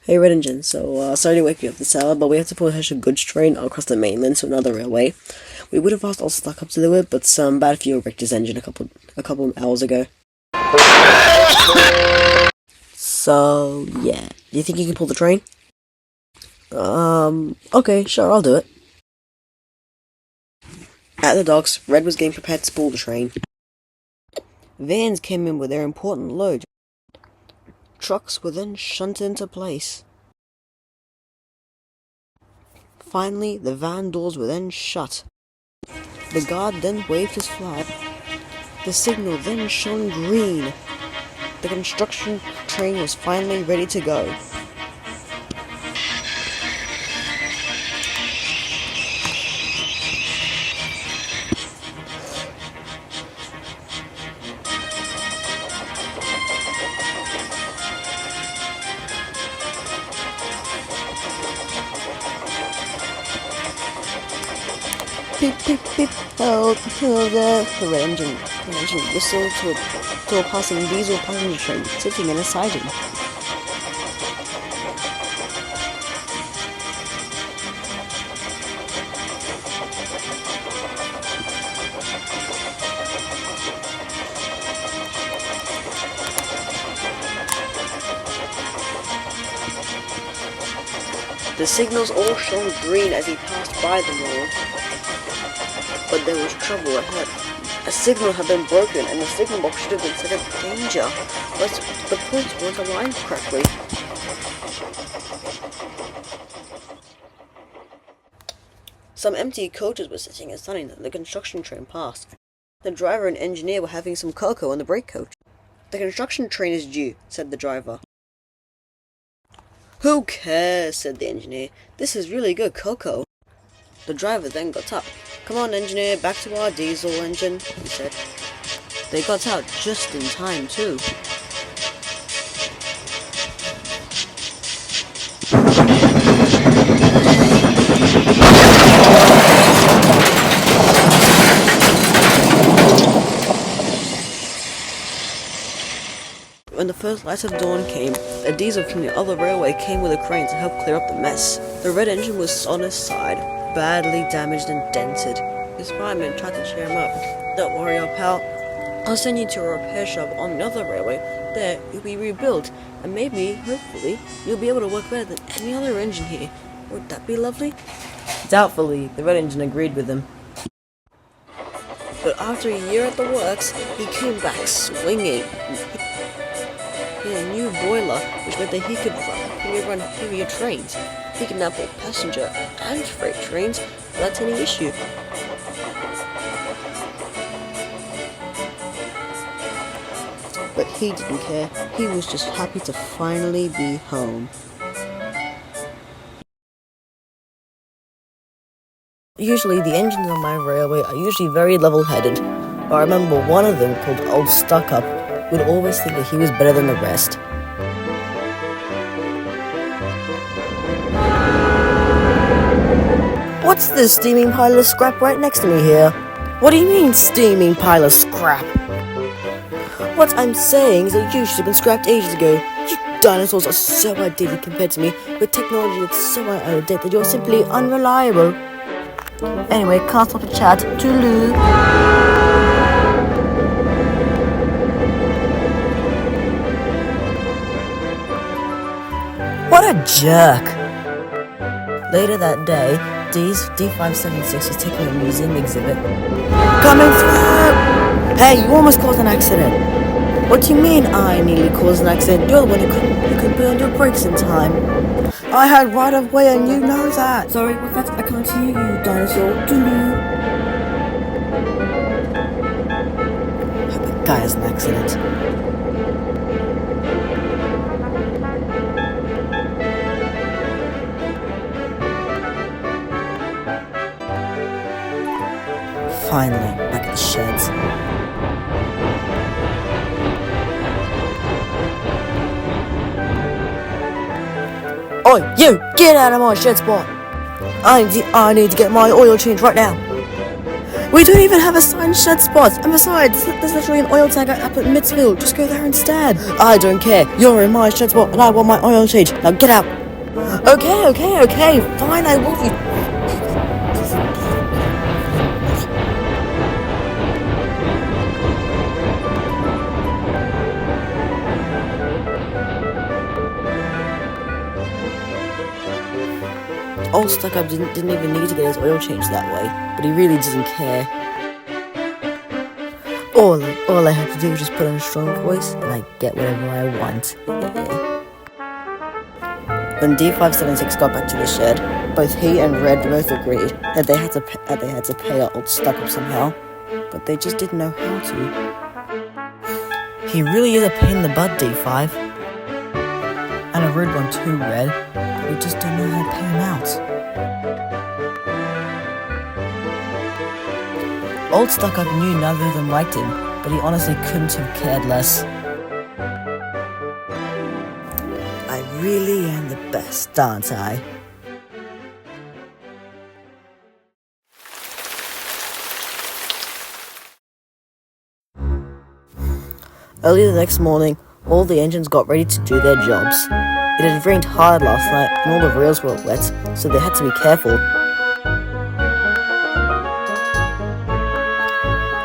Hey Red Engine, sorry to wake you up this hour, but we have to push a goods train across the mainland to another railway. We would have asked all stuck up to do it, but some bad fuel wrecked his engine a couple hours ago. So, yeah. Do you think you can pull the train? Okay, sure, I'll do it. At the docks, Red was getting prepared to pull the train. Vans came in with their important load. Trucks were then shunted into place. Finally, the van doors were then shut. The guard then waved his flag. The signal then shone green. The construction train was finally ready to go. Beep, beep, beep, hold the red engine whistled to a passing diesel passenger train sitting in a siding. The signals all shone green as he passed by them all. But there was trouble ahead. A signal had been broken, and the signal box should have been set of danger, but the points weren't aligned correctly. Some empty coaches were sitting and sunning as the construction train passed. The driver and engineer were having some cocoa on the brake coach. "The construction train is due," said the driver. "Who cares?" said the engineer. "This is really good cocoa." The driver then got up. "Come on, engineer, back to our diesel engine," he said. They got out just in time, too. When the first light of dawn came, a diesel from the other railway came with a crane to help clear up the mess. The red engine was on its side, badly damaged and dented. His fireman tried to cheer him up. "Don't worry, old pal. I'll send you to a repair shop on the other railway. There, you'll be rebuilt, and maybe, hopefully, you'll be able to work better than any other engine here. Would that be lovely?" Doubtfully, the red engine agreed with him. But after a year at the works, he came back swinging. He had a new boiler, which meant that he could run heavier trains. He could now pull passenger and freight trains without any issue. But he didn't care. He was just happy to finally be home. Usually the engines on my railway are usually very level-headed, but I remember one of them, called Old Stuck-Up, would always think that he was better than the rest. "What's this steaming pile of scrap right next to me here?" "What do you mean, steaming pile of scrap?" "What I'm saying is that you should have been scrapped ages ago. You dinosaurs are so outdated compared to me, with technology that's so out of date that you're simply unreliable. Anyway, can't stop to chat. Toodaloo." What a jerk! Later that day, D576 was taking a museum exhibit. "Coming through!" "Hey, you almost caused an accident." "What do you mean I nearly caused an accident? You're the one who couldn't put on your brakes in time." "I had right of way and you know that." "Sorry, what's that? I can't hear you, dinosaur." Doo-doo. Hope that guy has an accident. Finally, back at the sheds. "Oi, you! Get out of my shed spot! I need to get my oil changed right now." We don't even have assigned shed spots, and besides, there's literally an oil tank up at Mittsfield. Just go there instead. I don't care. You're in my shed spot, and I want my oil change. Now get out. Okay. Fine, I will be. Old Stuck-Up didn't even need to get his oil changed that way, but he really doesn't care. All I have to do is just put on a strong voice, and I get whatever I want. When D576 got back to the shed, both he and Red both agreed that they had to pay Old Stuck-Up somehow, but they just didn't know how to. He really is a pain in the butt, D5. And a rude one too, Red. We just don't know how to pay him out. Old Stuck-Up knew neither of them liked him, but he honestly couldn't have cared less. I really am the best, aren't I? Early the next morning, all the engines got ready to do their jobs. It had rained hard last night and all the rails were wet, so they had to be careful.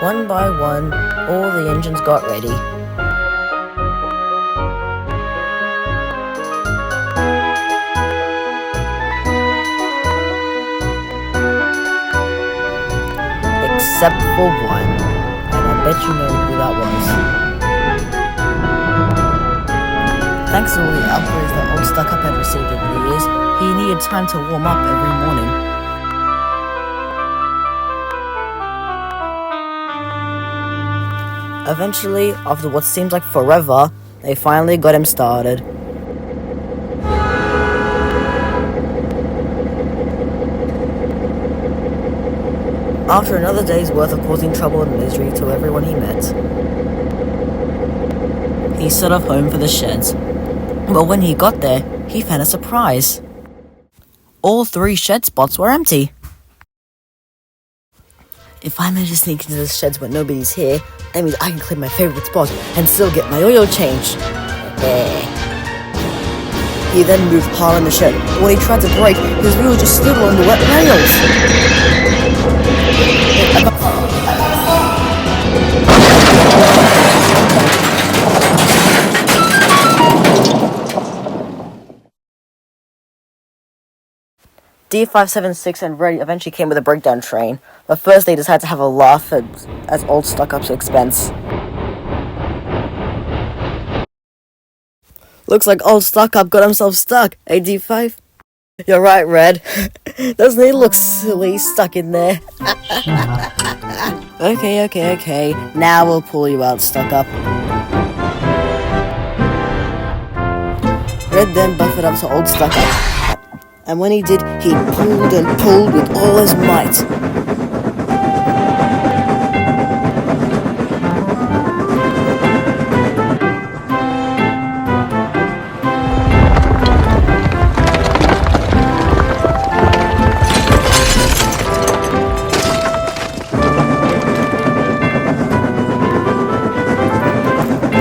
One by one, all the engines got ready. Except for one, and I bet you know who that was. Thanks to all the upgrades that Old Stuck-Up had received over the years, he needed time to warm up every morning. Eventually, after what seemed like forever, they finally got him started. After another day's worth of causing trouble and misery to everyone he met, he set off home for the sheds. But when he got there, he found a surprise. All 3 shed spots were empty. If I manage to sneak into the sheds when nobody's here, that means I can claim my favorite spot and still get my oil changed. He then moved hard on the shed. When he tried to brake, his wheel just slid along the wet rails. D576 and Red eventually came with a breakdown train, but first they decided to have a laugh at Old Stuck-Up's expense. Looks like Old Stuck-Up got himself stuck, eh, D5? You're right, Red. Doesn't he look silly stuck in there? Okay. Now we'll pull you out, Stuck-Up. Red then buffered up to Old Stuck-Up. And when he did, he pulled and pulled with all his might.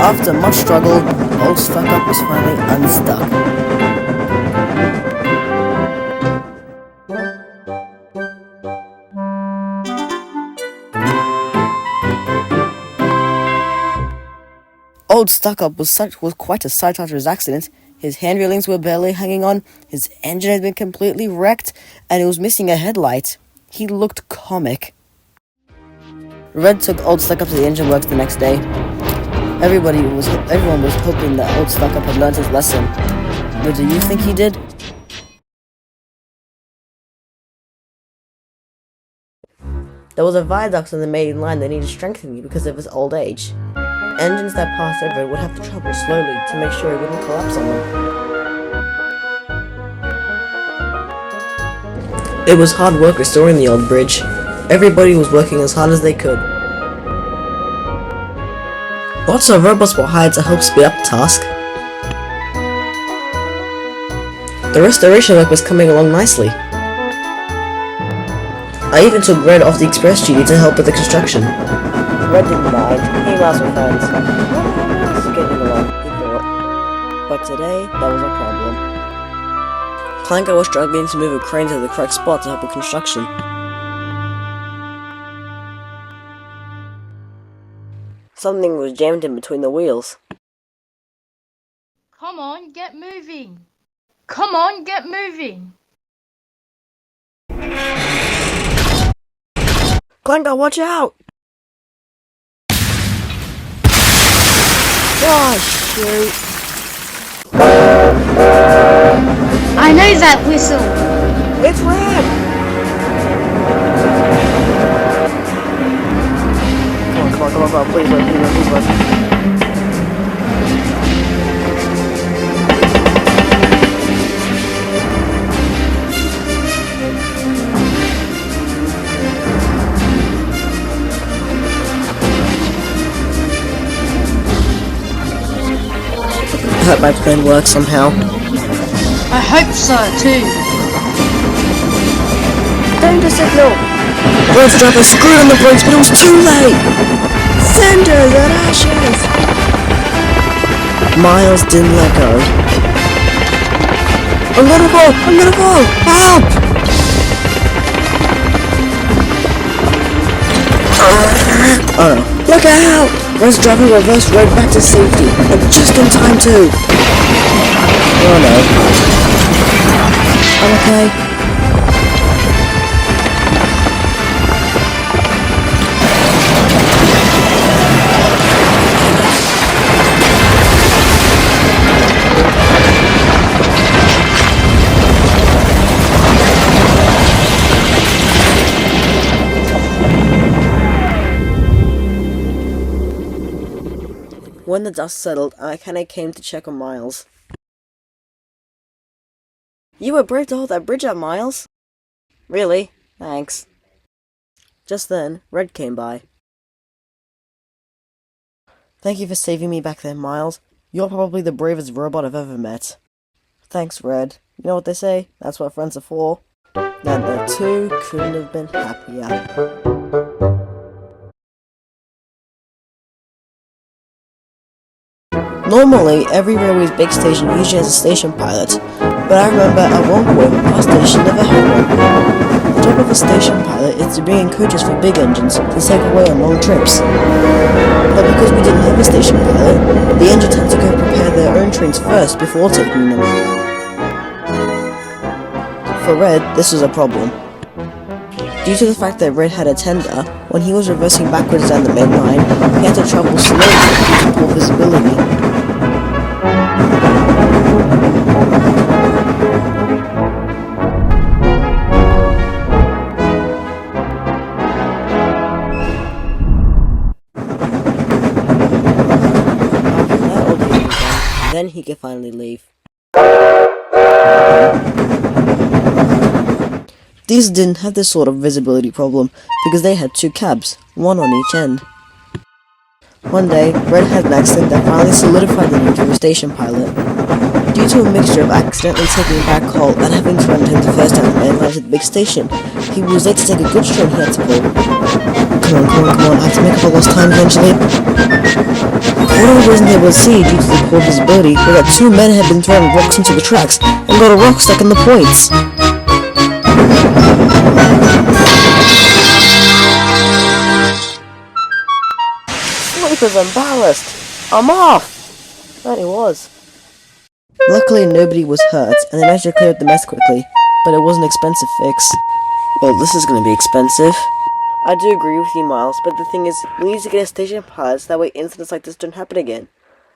After much struggle, Old Stuck-Up was finally unstuck. Old Stuck-Up was quite a sight after his accident. His hand railings were barely hanging on, his engine had been completely wrecked, and it was missing a headlight. He looked comic. Red took Old Stuck-Up to the engine works the next day. Everyone was hoping that Old Stuck-Up had learned his lesson. But do you think he did? There was a viaduct on the main line that needed strengthening because of his old age. Engines that passed over it would have to travel slowly to make sure it wouldn't collapse on them. It was hard work restoring the old bridge. Everybody was working as hard as they could. Lots of robots were hired to help speed up the task. The restoration work was coming along nicely. I even took Red off the express duty to help with the construction. Red didn't mind. He and I were friends. This is getting along, he thought. But today, there was a problem. Clanker was struggling to move a crane to the correct spot to help with construction. Something was jammed in between the wheels. Come on, get moving! Come on, get moving! Clanker, watch out! Oh, shoot. I know that whistle. It's Red! Come on, please run. I hope my plan works somehow. I hope so, too. Danger signal! Red's driver screwed on the brakes, but it was too late! Cinders and ashes! Miles didn't let go. I'm gonna fall! Help! Oh no. Look out! Red's driver reversed Red back to safety, and just in time too. Oh no. I'm okay. When the dust settled, I kinda came to check on Miles. You were brave to hold that bridge up, Miles. Really? Thanks. Just then, Red came by. Thank you for saving me back then, Miles. You're probably the bravest robot I've ever met. Thanks, Red. You know what they say? That's what friends are for. Then the two couldn't have been happier. Normally, every railway's big station usually has a station pilot, but I remember at one point our station never had one. The job of a station pilot is to bring in coaches for big engines to take away on long trips. But because we didn't have a station pilot, the engines had to go prepare their own trains first before taking them. For Red, this was a problem. Due to the fact that Red had a tender, when he was reversing backwards down the main line, he had to travel slowly due to poor visibility. Then he could finally leave. These didn't have this sort of visibility problem because they had two cabs, one on each end. One day, Red had an accident that finally solidified the need for a station pilot. Due to a mixture of accidentally taking a back call and having to run him the first time the main line to the big station, he was late to take a goods train he had to pull. Come on, I have to make up for lost time eventually. What I wasn't able to see due to the poor visibility was that two men had been throwing rocks into the tracks and got a rock stuck in the points. Sleepers and ballast! I'm off! And he was. Luckily nobody was hurt and they managed to clear up the mess quickly, but it was an expensive fix. Well, this is gonna be expensive. I do agree with you, Miles, but the thing is, we need to get a station pilot so that way incidents like this don't happen again.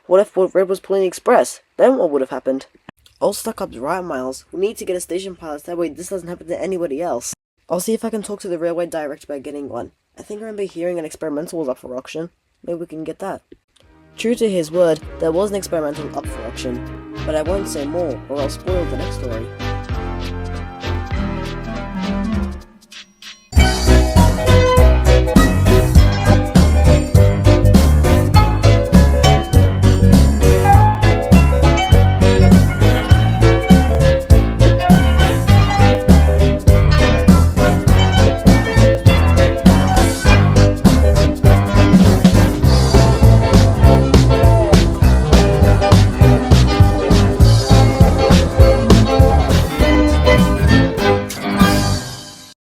What if Red was pulling the express? Then what would have happened? All stuck up's right, Miles. We need to get a station pilot so that way this doesn't happen to anybody else. I'll see if I can talk to the railway director about getting one. I think I remember hearing an experimental was up for auction. Maybe we can get that. True to his word, there was an experimental up for auction, but I won't say more or I'll spoil the next story.